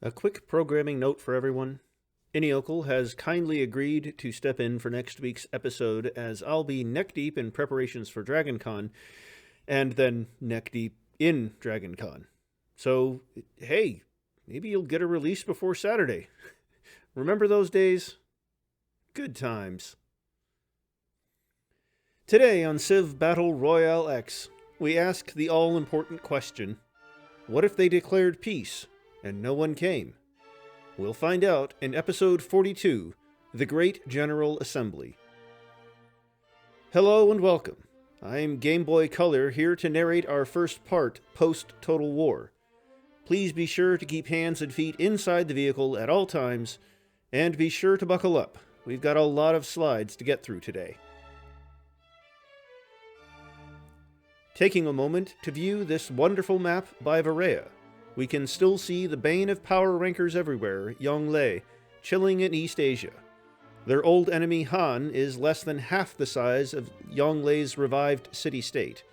A quick programming note for everyone. Iniokel has kindly agreed to step in for next week's episode as I'll be neck deep in preparations for DragonCon and then neck deep in DragonCon. So, hey, maybe you'll get a release before Saturday. Remember those days? Good times. Today on Civ Battle Royale X, we ask the all-important question, what if they declared peace and no one came? We'll find out in episode 42, The Great General Assembly. Hello and welcome. I'm Game Boy Color here to narrate our first part post-Total War. Please be sure to keep hands and feet inside the vehicle at all times, and be sure to buckle up. We've got a lot of slides to get through today. Taking a moment to view this wonderful map by Varea, we can still see the bane of power rankers everywhere, Yongle, chilling in East Asia. Their old enemy Han is less than half the size of Yongle's revived city-state.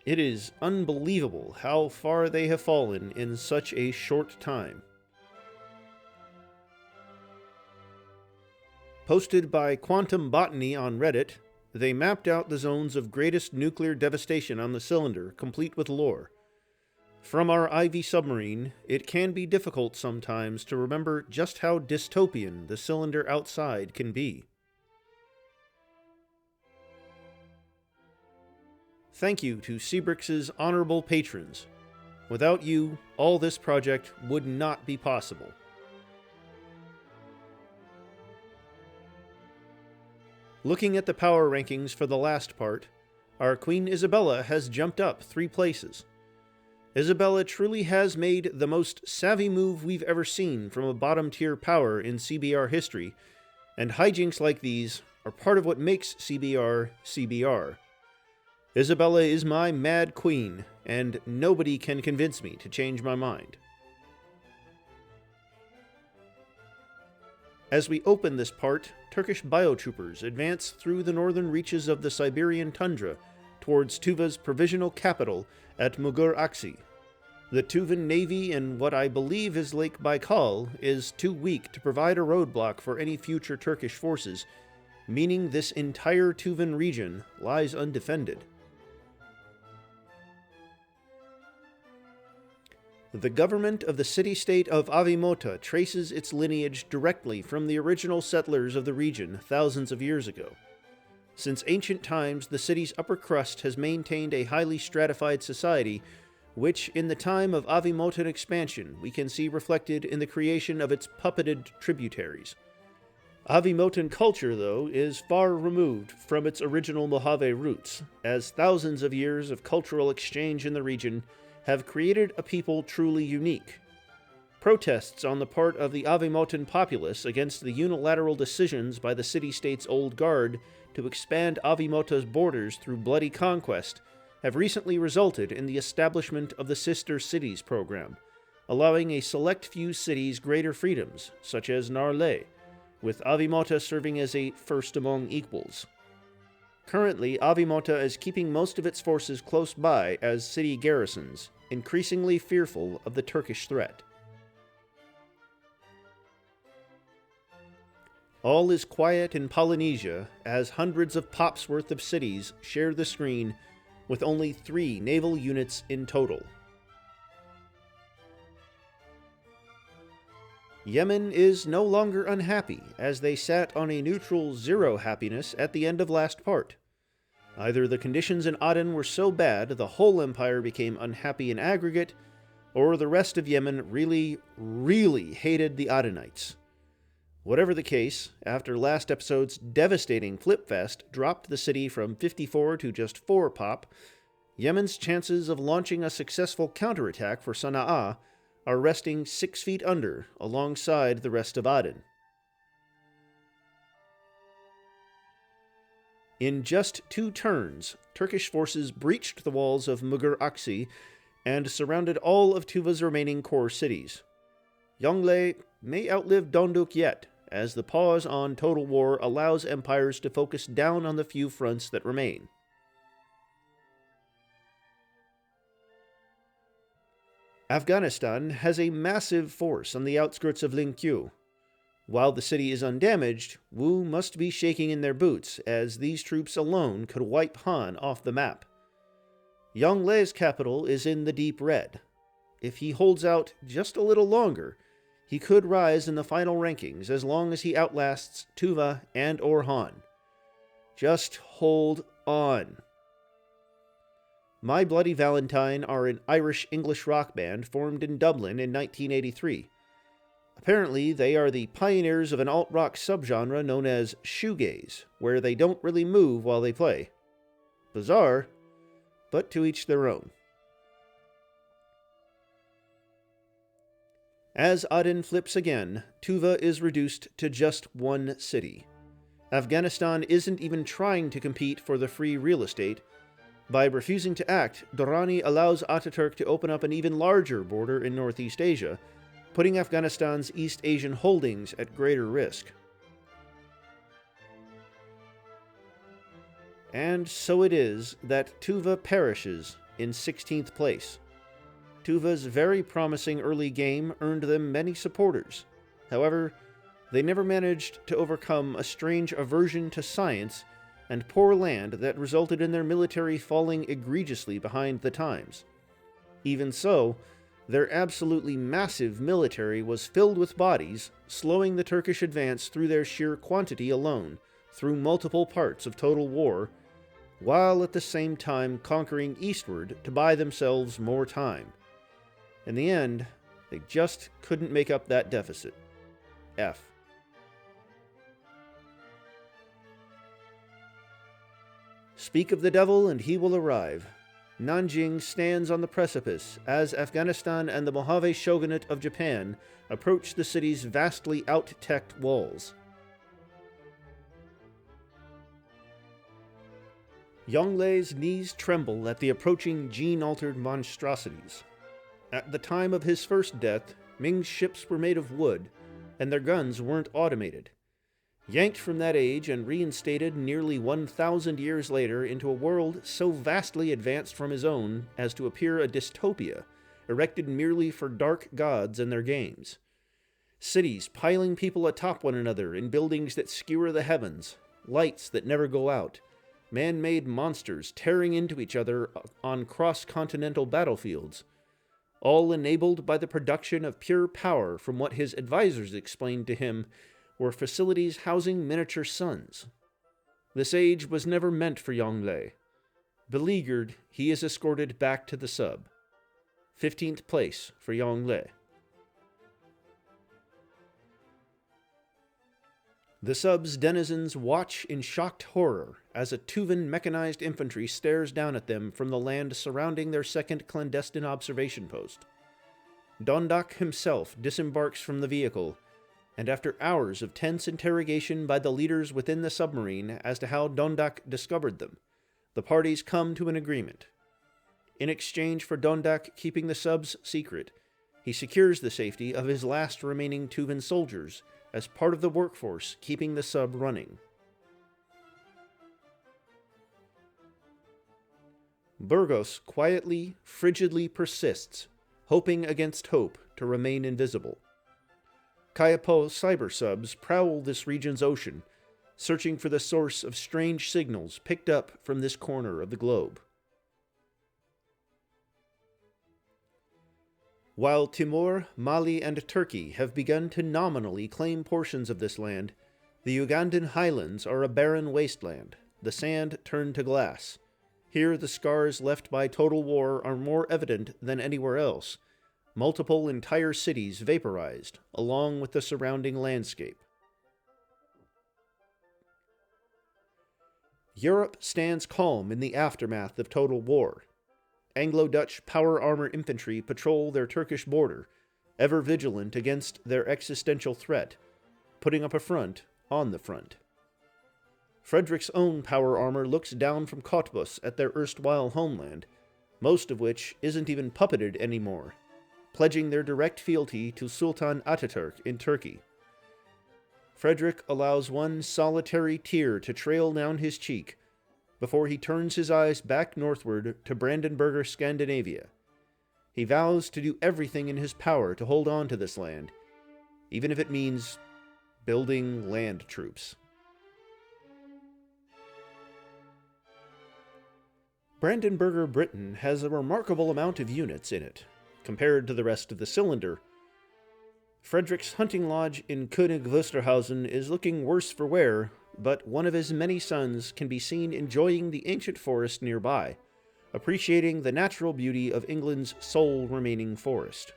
It is unbelievable how far they have fallen in such a short time. Posted by Quantum Botany on Reddit, they mapped out the zones of greatest nuclear devastation on the cylinder, complete with lore. From our Ivy submarine, it can be difficult sometimes to remember just how dystopian the cylinder outside can be. Thank you to Seabrix's honorable patrons. Without you, all this project would not be possible. Looking at the power rankings for the last part, our Queen Isabella has jumped up 3 places. Isabella truly has made the most savvy move we've ever seen from a bottom-tier power in CBR history, and hijinks like these are part of what makes CBR CBR. Isabella is my mad queen, and nobody can convince me to change my mind. As we open this part, Turkish biotroopers advance through the northern reaches of the Siberian tundra towards Tuva's provisional capital at Mugur Aksi. The Tuvan Navy in what I believe is Lake Baikal is too weak to provide a roadblock for any future Turkish forces, meaning this entire Tuvan region lies undefended. The government of the city-state of Avimota traces its lineage directly from the original settlers of the region thousands of years ago. Since ancient times, the city's upper crust has maintained a highly stratified society, which, in the time of Avimotan expansion, we can see reflected in the creation of its puppeted tributaries. Avimotan culture, though, is far removed from its original Mojave roots, as thousands of years of cultural exchange in the region have created a people truly unique. Protests on the part of the Avimotan populace against the unilateral decisions by the city-state's old guard to expand Avimota's borders through bloody conquest have recently resulted in the establishment of the Sister Cities program, allowing a select few cities greater freedoms, such as Narle, with Avimota serving as a first among equals. Currently, Avimota is keeping most of its forces close by as city garrisons, increasingly fearful of the Turkish threat. All is quiet in Polynesia as hundreds of pops worth of cities share the screen with only 3 naval units in total. Yemen is no longer unhappy, as they sat on a neutral 0 happiness at the end of last part. Either the conditions in Aden were so bad the whole empire became unhappy in aggregate, or the rest of Yemen really hated the Adenites. Whatever the case, after last episode's devastating flipfest dropped the city from 54 to just 4 pop, Yemen's chances of launching a successful counterattack for Sana'a are resting 6 feet under alongside the rest of Aden. In just 2 turns, Turkish forces breached the walls of Mugur Aksi and surrounded all of Tuva's remaining core cities. Yongle may outlive Donduk yet, as the pause on Total War allows empires to focus down on the few fronts that remain. Afghanistan has a massive force on the outskirts of Linkyu. While the city is undamaged, Wu must be shaking in their boots, as these troops alone could wipe Han off the map. Yonglei's capital is in the deep red. If he holds out just a little longer, he could rise in the final rankings as long as he outlasts Tuva and or Han. Just hold on. My Bloody Valentine are an Irish-English rock band formed in Dublin in 1983. Apparently, they are the pioneers of an alt-rock subgenre known as shoegaze, where they don't really move while they play. Bizarre, but to each their own. As Aden flips again, Tuva is reduced to just one city. Afghanistan isn't even trying to compete for the free real estate. By refusing to act, Durrani allows Ataturk to open up an even larger border in Northeast Asia, putting Afghanistan's East Asian holdings at greater risk. And so it is that Tuva perishes in 16th place. Tuva's very promising early game earned them many supporters. However, they never managed to overcome a strange aversion to science and poor land that resulted in their military falling egregiously behind the times. Even so, their absolutely massive military was filled with bodies, slowing the Turkish advance through their sheer quantity alone, through multiple parts of total war, while at the same time conquering eastward to buy themselves more time. In the end, they just couldn't make up that deficit. F. Speak of the devil and he will arrive. Nanjing stands on the precipice as Afghanistan and the Mojave Shogunate of Japan approach the city's vastly out-teched walls. Yonglei's knees tremble at the approaching gene-altered monstrosities. At the time of his first death, Ming's ships were made of wood, and their guns weren't automated. Yanked from that age and reinstated nearly 1,000 years later into a world so vastly advanced from his own as to appear a dystopia, erected merely for dark gods and their games. Cities piling people atop one another in buildings that skewer the heavens, lights that never go out, man-made monsters tearing into each other on cross-continental battlefields, all enabled by the production of pure power from what his advisors explained to him were facilities housing miniature suns. This age was never meant for Yonglei. Beleaguered, he is escorted back to the sub. 15th place for Yonglei. The sub's denizens watch in shocked horror as a Tuvan mechanized infantry stares down at them from the land surrounding their second clandestine observation post. Dondak himself disembarks from the vehicle, and after hours of tense interrogation by the leaders within the submarine as to how Dondak discovered them, the parties come to an agreement. In exchange for Dondak keeping the sub's secret, he secures the safety of his last remaining Tuvan soldiers as part of the workforce keeping the sub running. Burgos quietly, frigidly persists, hoping against hope to remain invisible. Kayapo cyber subs prowl this region's ocean, searching for the source of strange signals picked up from this corner of the globe. While Timor, Mali, and Turkey have begun to nominally claim portions of this land, the Ugandan highlands are a barren wasteland, the sand turned to glass. Here the scars left by total war are more evident than anywhere else. Multiple entire cities vaporized, along with the surrounding landscape. Europe stands calm in the aftermath of total war. Anglo-Dutch power armor infantry patrol their Turkish border, ever vigilant against their existential threat, putting up a front on the front. Frederick's own power armor looks down from Cottbus at their erstwhile homeland, most of which isn't even puppeted anymore, pledging their direct fealty to Sultan Ataturk in Turkey. Frederick allows one solitary tear to trail down his cheek before he turns his eyes back northward to Brandenburger Scandinavia. He vows to do everything in his power to hold on to this land, even if it means building land troops. Brandenburger Britain has a remarkable amount of units in it, compared to the rest of the cylinder. Frederick's hunting lodge in König Wusterhausen is looking worse for wear, but one of his many sons can be seen enjoying the ancient forest nearby, appreciating the natural beauty of England's sole remaining forest.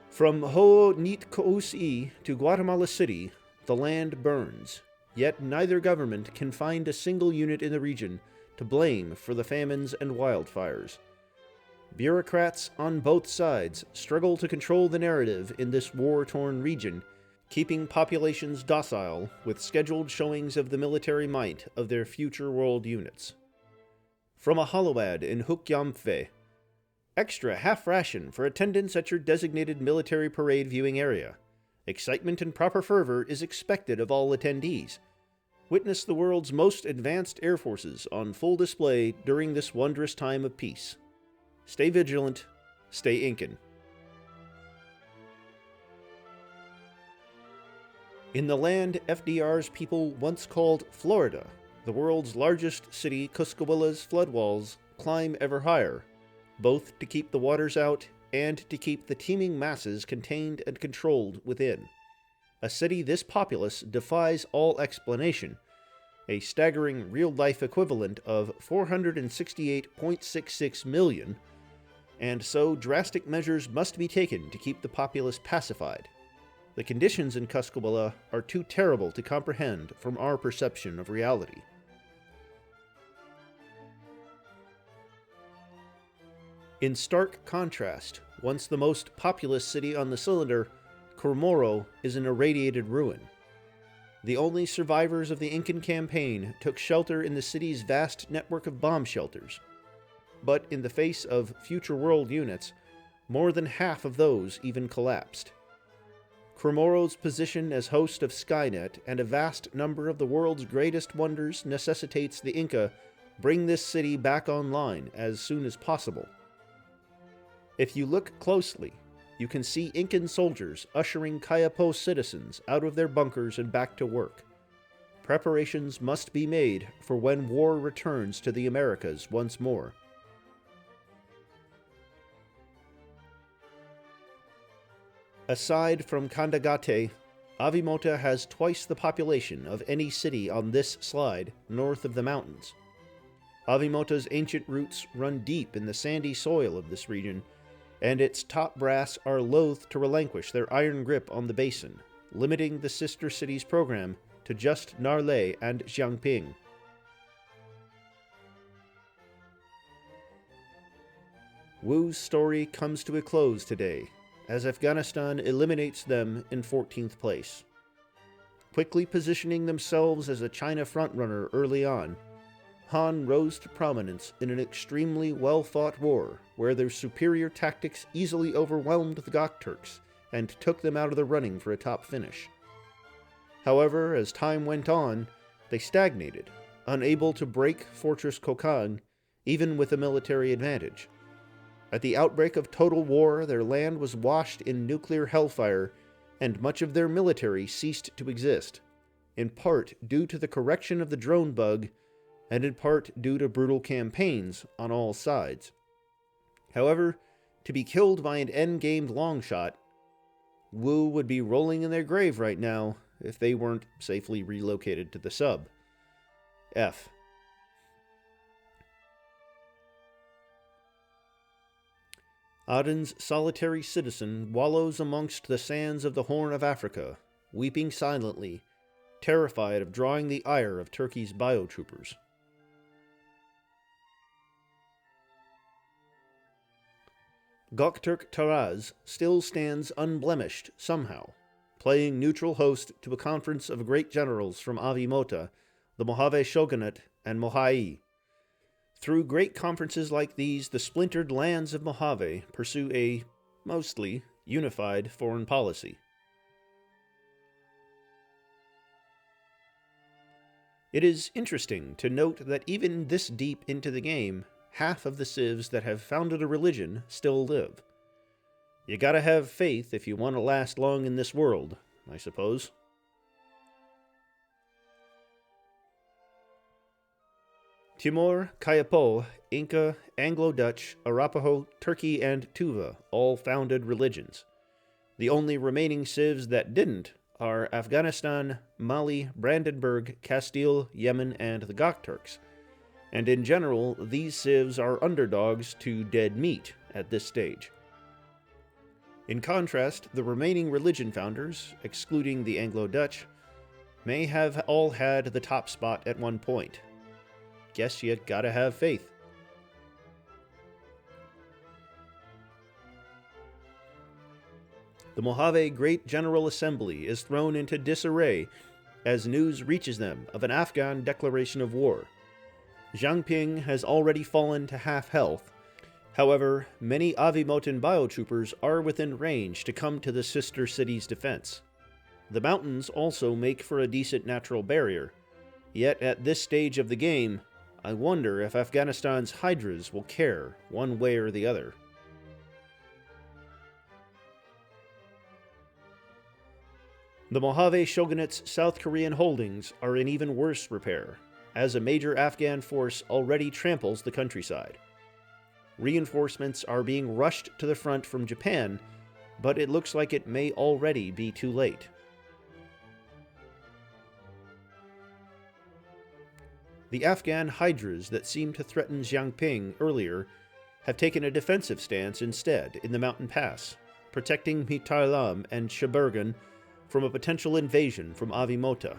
From Ho-Nit-Kous'i to Guatemala City, the land burns, yet neither government can find a single unit in the region to blame for the famines and wildfires. Bureaucrats on both sides struggle to control the narrative in this war-torn region, keeping populations docile with scheduled showings of the military might of their future world units. From a hollow ad in Hukyamfe, extra half ration for attendance at your designated military parade viewing area. Excitement and proper fervor is expected of all attendees. Witness the world's most advanced air forces on full display during this wondrous time of peace. Stay vigilant, stay Incan. In the land FDR's people once called Florida, the world's largest city, Cuscahuila's flood walls climb ever higher, both to keep the waters out and to keep the teeming masses contained and controlled within. A city this populous defies all explanation, a staggering real-life equivalent of 468.66 million, and so drastic measures must be taken to keep the populace pacified. The conditions in Cuscahuila are too terrible to comprehend from our perception of reality. In stark contrast, once the most populous city on the cylinder, Kormoro is an irradiated ruin. The only survivors of the Incan campaign took shelter in the city's vast network of bomb shelters. But in the face of future world units, more than half of those even collapsed. Kormoro's position as host of Skynet and a vast number of the world's greatest wonders necessitates the Inca bring this city back online as soon as possible. If you look closely, you can see Incan soldiers ushering Kayapo citizens out of their bunkers and back to work. Preparations must be made for when war returns to the Americas once more. Aside from Candagate, Avimota has twice the population of any city on this slide north of the mountains. Avimota's ancient roots run deep in the sandy soil of this region, and its top brass are loath to relinquish their iron grip on the basin, limiting the sister city's program to just Narle and Jiangping. Wu's story comes to a close today, as Afghanistan eliminates them in 14th place. Quickly positioning themselves as a China frontrunner early on, Han rose to prominence in an extremely well-fought war where their superior tactics easily overwhelmed the Gokturks and took them out of the running for a top finish. However, as time went on, they stagnated, unable to break Fortress Kokang, even with a military advantage. At the outbreak of total war, their land was washed in nuclear hellfire, and much of their military ceased to exist, in part due to the correction of the drone bug, and in part due to brutal campaigns on all sides. However, to be killed by an end-gamed longshot, Wu would be rolling in their grave right now if they weren't safely relocated to the sub. F. Aden's solitary citizen wallows amongst the sands of the Horn of Africa, weeping silently, terrified of drawing the ire of Turkey's biotroopers. Gokturk Taraz still stands unblemished somehow, playing neutral host to a conference of great generals from Avimota, the Mojave Shogunate, and Mohai. Through great conferences like these, the splintered lands of Mojave pursue a, mostly, unified foreign policy. It is interesting to note that even this deep into the game, half of the civs that have founded a religion still live. You gotta have faith if you want to last long in this world, I suppose. Timor, Kayapo, Inca, Anglo-Dutch, Arapaho, Turkey, and Tuva all founded religions. The only remaining civs that didn't are Afghanistan, Mali, Brandenburg, Castile, Yemen, and the Gokturks. And in general, these civs are underdogs to dead meat at this stage. In contrast, the remaining religion founders, excluding the Anglo-Dutch, may have all had the top spot at one point. Guess you gotta have faith. The Mojave Great General Assembly is thrown into disarray as news reaches them of an Afghan declaration of war. Jiang Ping has already fallen to half health. However, many Avimotan biotroopers are within range to come to the sister city's defense. The mountains also make for a decent natural barrier, yet at this stage of the game, I wonder if Afghanistan's Hydras will care one way or the other. The Mojave Shogunate's South Korean holdings are in even worse repair, as a major Afghan force already tramples the countryside. Reinforcements are being rushed to the front from Japan, but it looks like it may already be too late. The Afghan Hydras that seemed to threaten Jiangping earlier have taken a defensive stance instead in the mountain pass, protecting Mitarlam and Shebergan from a potential invasion from Avimota.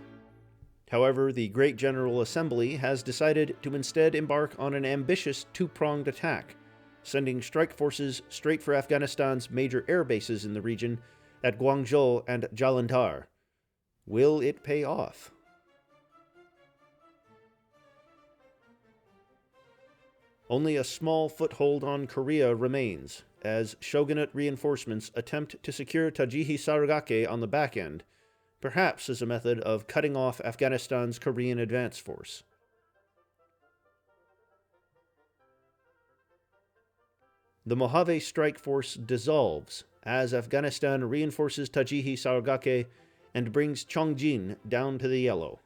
However, the Great General Assembly has decided to instead embark on an ambitious two-pronged attack, sending strike forces straight for Afghanistan's major air bases in the region at Guangzhou and Jalandhar. Will it pay off? Only a small foothold on Korea remains, as shogunate reinforcements attempt to secure Tajihi Saragake on the back end, perhaps as a method of cutting off Afghanistan's Korean advance force. The Mojave strike force dissolves as Afghanistan reinforces Tajihi Saragake and brings Chongjin down to the yellow.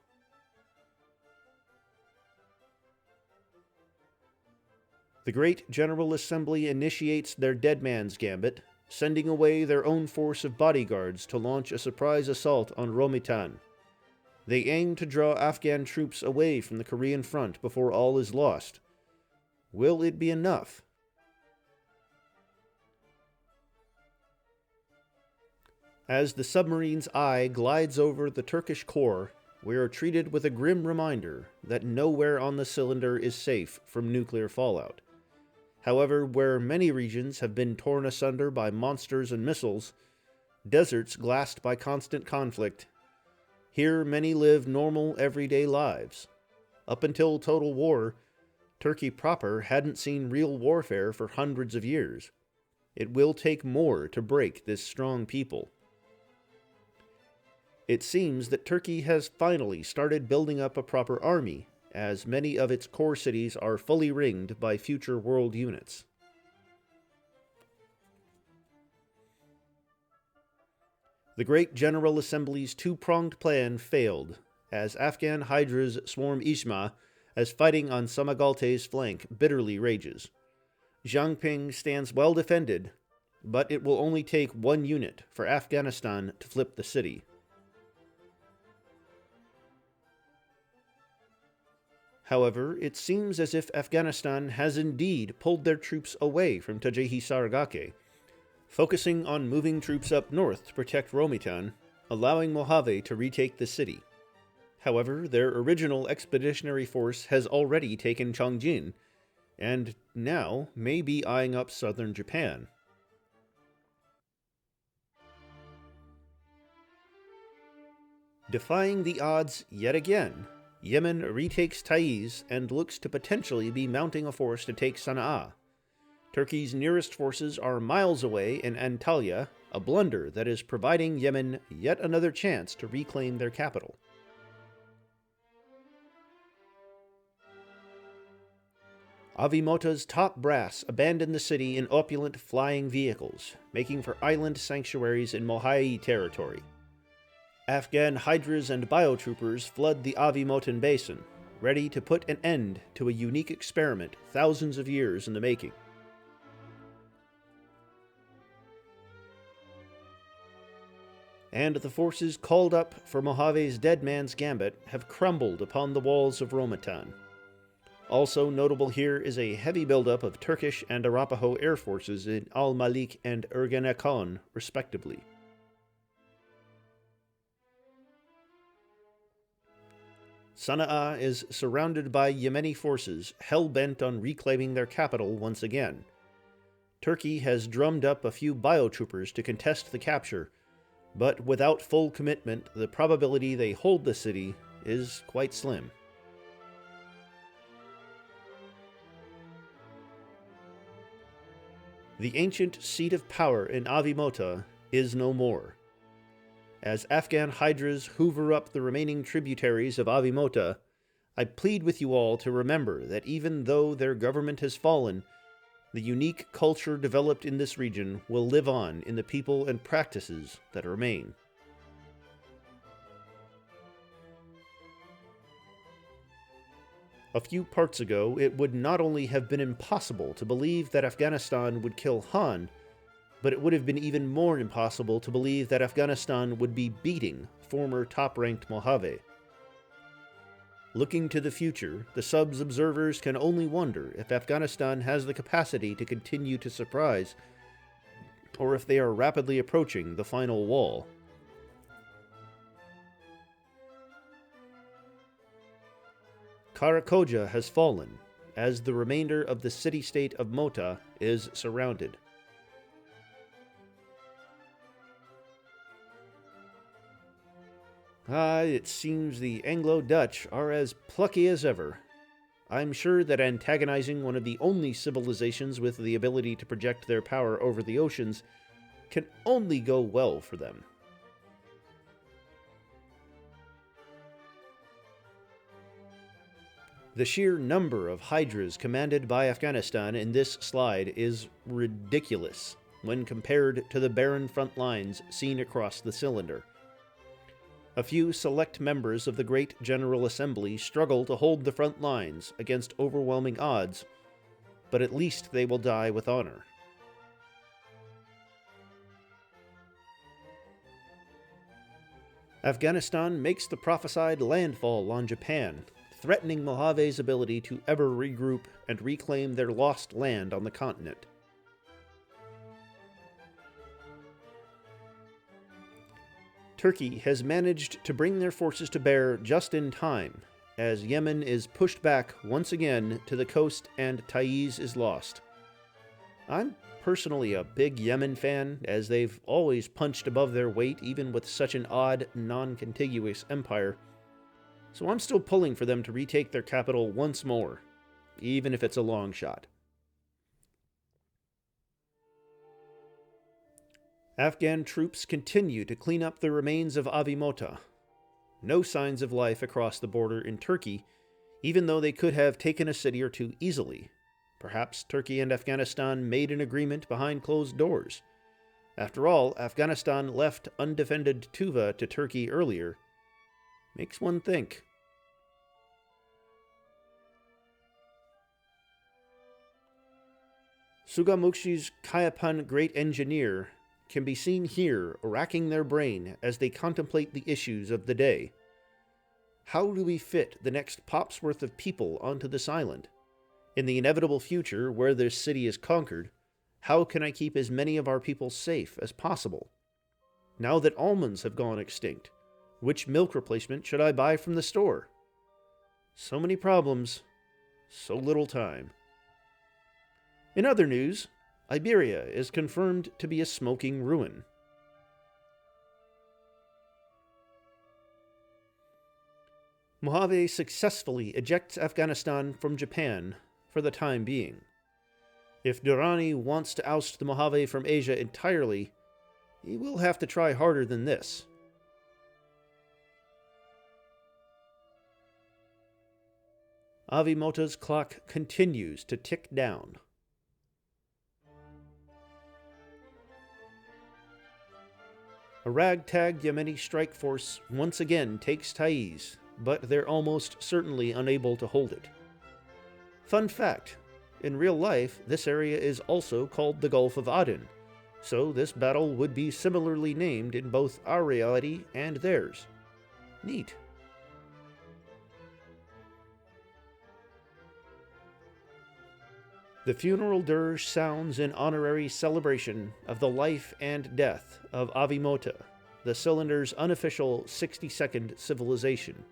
The Great General Assembly initiates their Dead Man's Gambit, sending away their own force of bodyguards to launch a surprise assault on Romitan. They aim to draw Afghan troops away from the Korean front before all is lost. Will it be enough? As the submarine's eye glides over the Turkish core, we are treated with a grim reminder that nowhere on the cylinder is safe from nuclear fallout. However, where many regions have been torn asunder by monsters and missiles, deserts glassed by constant conflict, here many live normal, everyday lives. Up until total war, Turkey proper hadn't seen real warfare for hundreds of years. It will take more to break this strong people. It seems that Turkey has finally started building up a proper army, as many of its core cities are fully ringed by future world units. The Great General Assembly's two-pronged plan failed, as Afghan Hydras swarm Isma as fighting on Samagalte's flank bitterly rages. Jiangping stands well defended, but it will only take one unit for Afghanistan to flip the city. However, it seems as if Afghanistan has indeed pulled their troops away from Tajihi Saragake, focusing on moving troops up north to protect Romitan, allowing Mojave to retake the city. However, their original expeditionary force has already taken Chongjin, and now may be eyeing up southern Japan. Defying the odds yet again, Yemen retakes Taiz and looks to potentially be mounting a force to take Sana'a. Turkey's nearest forces are miles away in Antalya, a blunder that is providing Yemen yet another chance to reclaim their capital. Avimota's top brass abandoned the city in opulent flying vehicles, making for island sanctuaries in Mohai territory. Afghan hydras and biotroopers flood the Avimotan basin, ready to put an end to a unique experiment thousands of years in the making. And the forces called up for Mojave's Dead Man's Gambit have crumbled upon the walls of Romatan. Also notable here is a heavy buildup of Turkish and Arapaho air forces in Al-Malik and Ergenekon, respectively. Sana'a is surrounded by Yemeni forces hell-bent on reclaiming their capital once again. Turkey has drummed up a few biotroopers to contest the capture, but without full commitment, the probability they hold the city is quite slim. The ancient seat of power in Avimota is no more. As Afghan hydras hoover up the remaining tributaries of Avimota, I plead with you all to remember that even though their government has fallen, the unique culture developed in this region will live on in the people and practices that remain. A few parts ago, it would not only have been impossible to believe that Afghanistan would kill Han, but it would have been even more impossible to believe that Afghanistan would be beating former top-ranked Mojave. Looking to the future, the sub's observers can only wonder if Afghanistan has the capacity to continue to surprise, or if they are rapidly approaching the final wall. Karakoja has fallen, as the remainder of the city-state of Mota is surrounded. It seems the Anglo-Dutch are as plucky as ever. I'm sure that antagonizing one of the only civilizations with the ability to project their power over the oceans can only go well for them. The sheer number of hydras commanded by Afghanistan in this slide is ridiculous when compared to the barren front lines seen across the cylinder. A few select members of the Great General Assembly struggle to hold the front lines against overwhelming odds, but at least they will die with honor. Afghanistan makes the prophesied landfall on Japan, threatening Mojave's ability to ever regroup and reclaim their lost land on the continent. Turkey has managed to bring their forces to bear just in time, as Yemen is pushed back once again to the coast and Taiz is lost. I'm personally a big Yemen fan, as they've always punched above their weight even with such an odd, non-contiguous empire, so I'm still pulling for them to retake their capital once more, even if it's a long shot. Afghan troops continue to clean up the remains of Avimota. No signs of life across the border in Turkey, even though they could have taken a city or two easily. Perhaps Turkey and Afghanistan made an agreement behind closed doors. After all, Afghanistan left undefended Tuva to Turkey earlier. Makes one think. Sugamuxi's Kayapan Great Engineer can be seen here racking their brain as they contemplate the issues of the day. How do we fit the next pop's worth of people onto this island? In the inevitable future where this city is conquered, how can I keep as many of our people safe as possible? Now that almonds have gone extinct, which milk replacement should I buy from the store? So many problems, so little time. In other news, Iberia is confirmed to be a smoking ruin. Mojave successfully ejects Afghanistan from Japan for the time being. If Durrani wants to oust the Mojave from Asia entirely, he will have to try harder than this. Avimota's clock continues to tick down. A ragtag Yemeni strike force once again takes Taiz, but they're almost certainly unable to hold it. Fun fact, in real life, this area is also called the Gulf of Aden, so this battle would be similarly named in both our reality and theirs. Neat. The funeral dirge sounds in honorary celebration of the life and death of Avimota, the cylinder's unofficial 62nd civilization.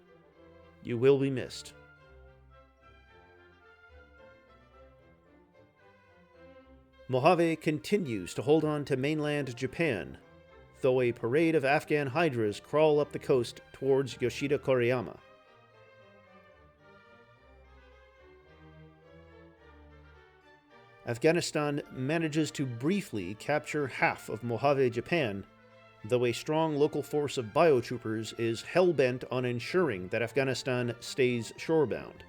You will be missed. Mojave continues to hold on to mainland Japan, though a parade of Afghan hydras crawl up the coast towards Yoshida Koriyama. Afghanistan manages to briefly capture half of Mojave, Japan, though a strong local force of biotroopers is hell-bent on ensuring that Afghanistan stays shorebound.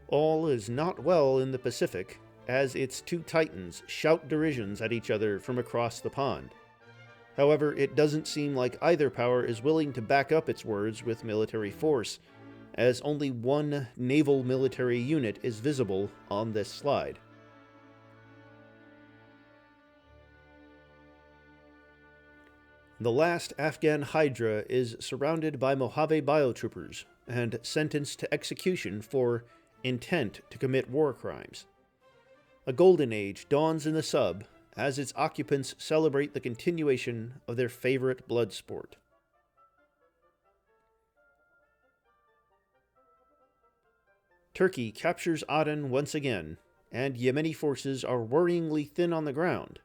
All is not well in the Pacific, as its two titans shout derisions at each other from across the pond. However, it doesn't seem like either power is willing to back up its words with military force, as only one naval military unit is visible on this slide. The last Afghan Hydra is surrounded by Mojave biotroopers and sentenced to execution for intent to commit war crimes. A golden age dawns in the sub as its occupants celebrate the continuation of their favorite blood sport. Turkey captures Aden once again, and Yemeni forces are worryingly thin on the ground.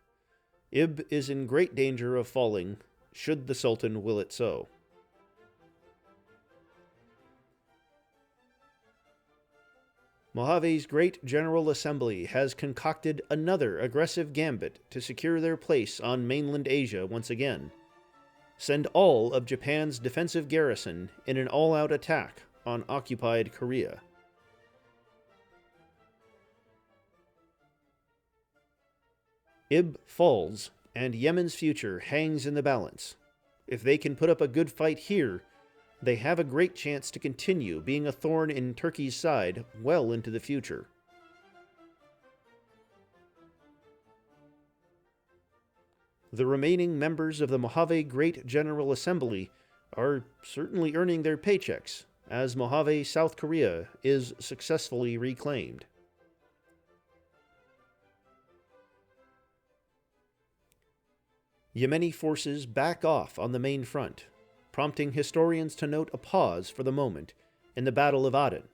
Ib is in great danger of falling, should the Sultan will it so. Mojave's Great General Assembly has concocted another aggressive gambit to secure their place on mainland Asia once again. Send all of Japan's defensive garrison in an all-out attack on occupied Korea. Ib falls, and Yemen's future hangs in the balance. If they can put up a good fight here, they have a great chance to continue being a thorn in Turkey's side well into the future. The remaining members of the Mojave Great General Assembly are certainly earning their paychecks, as Mojave, South Korea is successfully reclaimed. Yemeni forces back off on the main front, prompting historians to note a pause for the moment in the Battle of Aden.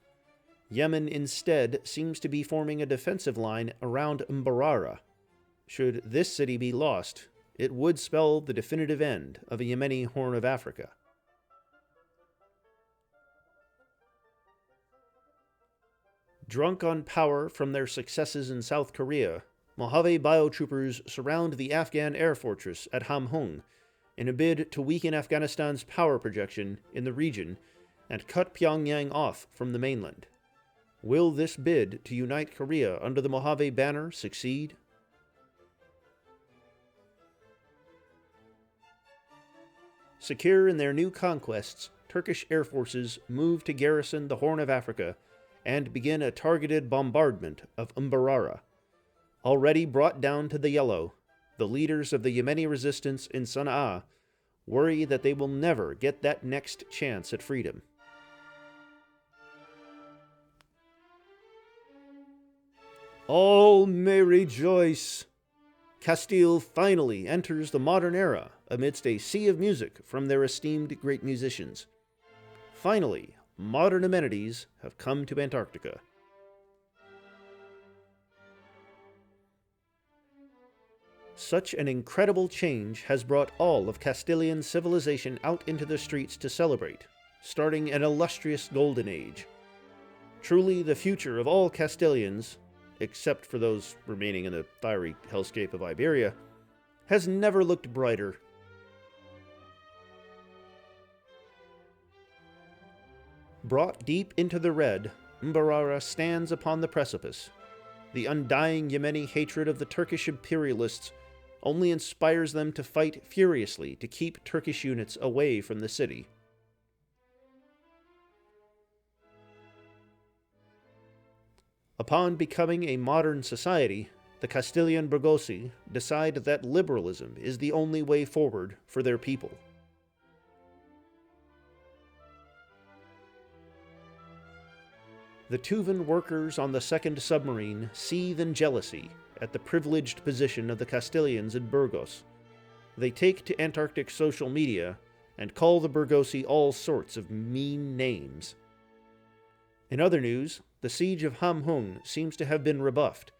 Yemen instead seems to be forming a defensive line around Mbarara. Should this city be lost, it would spell the definitive end of a Yemeni Horn of Africa. Drunk on power from their successes in South Korea, Mojave biotroopers surround the Afghan air fortress at Hamhung in a bid to weaken Afghanistan's power projection in the region and cut Pyongyang off from the mainland. Will this bid to unite Korea under the Mojave banner succeed? Secure in their new conquests, Turkish air forces move to garrison the Horn of Africa and begin a targeted bombardment of Mbarara. Already brought down to the yellow, the leaders of the Yemeni resistance in Sana'a worry that they will never get that next chance at freedom. All may rejoice! Castile finally enters the modern era amidst a sea of music from their esteemed great musicians. Finally, modern amenities have come to Antarctica. Such an incredible change has brought all of Castilian civilization out into the streets to celebrate, starting an illustrious golden age. Truly the future of all Castilians, except for those remaining in the fiery hellscape of Iberia, has never looked brighter. Brought deep into the red, Mbarara stands upon the precipice. The undying Yemeni hatred of the Turkish imperialists only inspires them to fight furiously to keep Turkish units away from the city. Upon becoming a modern society, the Castilian Burgosi decide that liberalism is the only way forward for their people. The Tuvan workers on the second submarine seethe in jealousy at the privileged position of the Castilians in Burgos. They take to Antarctic social media and call the Burgosi all sorts of mean names. In other news, the siege of Hamhung seems to have been rebuffed,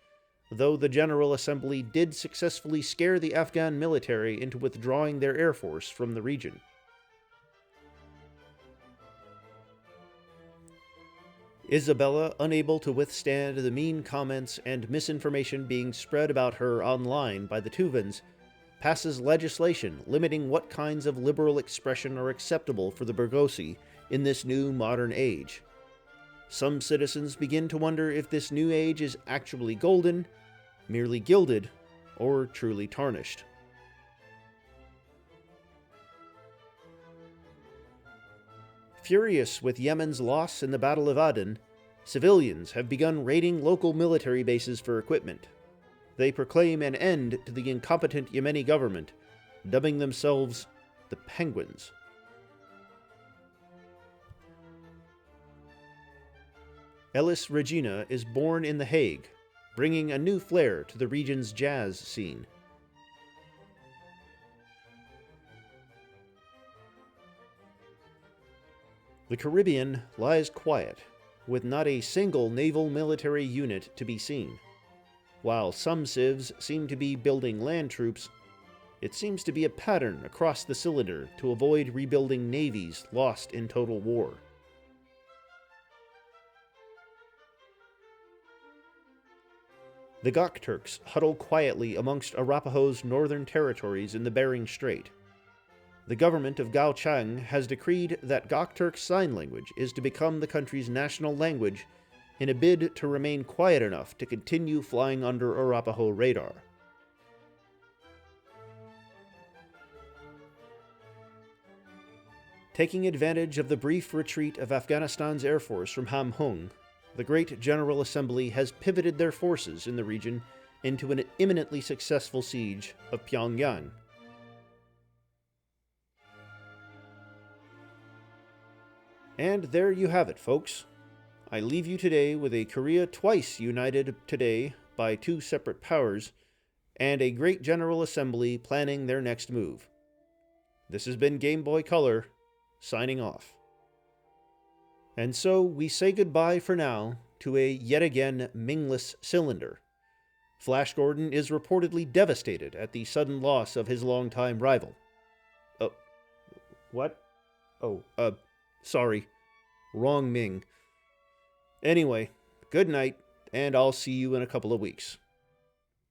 though the General Assembly did successfully scare the Afghan military into withdrawing their air force from the region. Isabella, unable to withstand the mean comments and misinformation being spread about her online by the Tuvans, passes legislation limiting what kinds of liberal expression are acceptable for the Burgosi in this new modern age. Some citizens begin to wonder if this new age is actually golden, merely gilded, or truly tarnished. Furious with Yemen's loss in the Battle of Aden, civilians have begun raiding local military bases for equipment. They proclaim an end to the incompetent Yemeni government, dubbing themselves the Penguins. Elis Regina is born in The Hague, bringing a new flair to the region's jazz scene. The Caribbean lies quiet, with not a single naval military unit to be seen. While some civs seem to be building land troops, it seems to be a pattern across the cylinder to avoid rebuilding navies lost in total war. The Gokturks huddle quietly amongst Arapaho's northern territories in the Bering Strait. The government of Gaochang has decreed that Gokturk Sign Language is to become the country's national language in a bid to remain quiet enough to continue flying under Arapaho radar. Taking advantage of the brief retreat of Afghanistan's Air Force from Hamhung, the Great General Assembly has pivoted their forces in the region into an imminently successful siege of Pyongyang. And there you have it, folks. I leave you today with a Korea twice united today by two separate powers, and a Great General Assembly planning their next move. This has been Game Boy Color, signing off. And so we say goodbye for now to a yet again Mingless cylinder. Flash Gordon is reportedly devastated at the sudden loss of his longtime rival. What? Sorry. Wrong Ming. Anyway, good night, and I'll see you in a couple of weeks.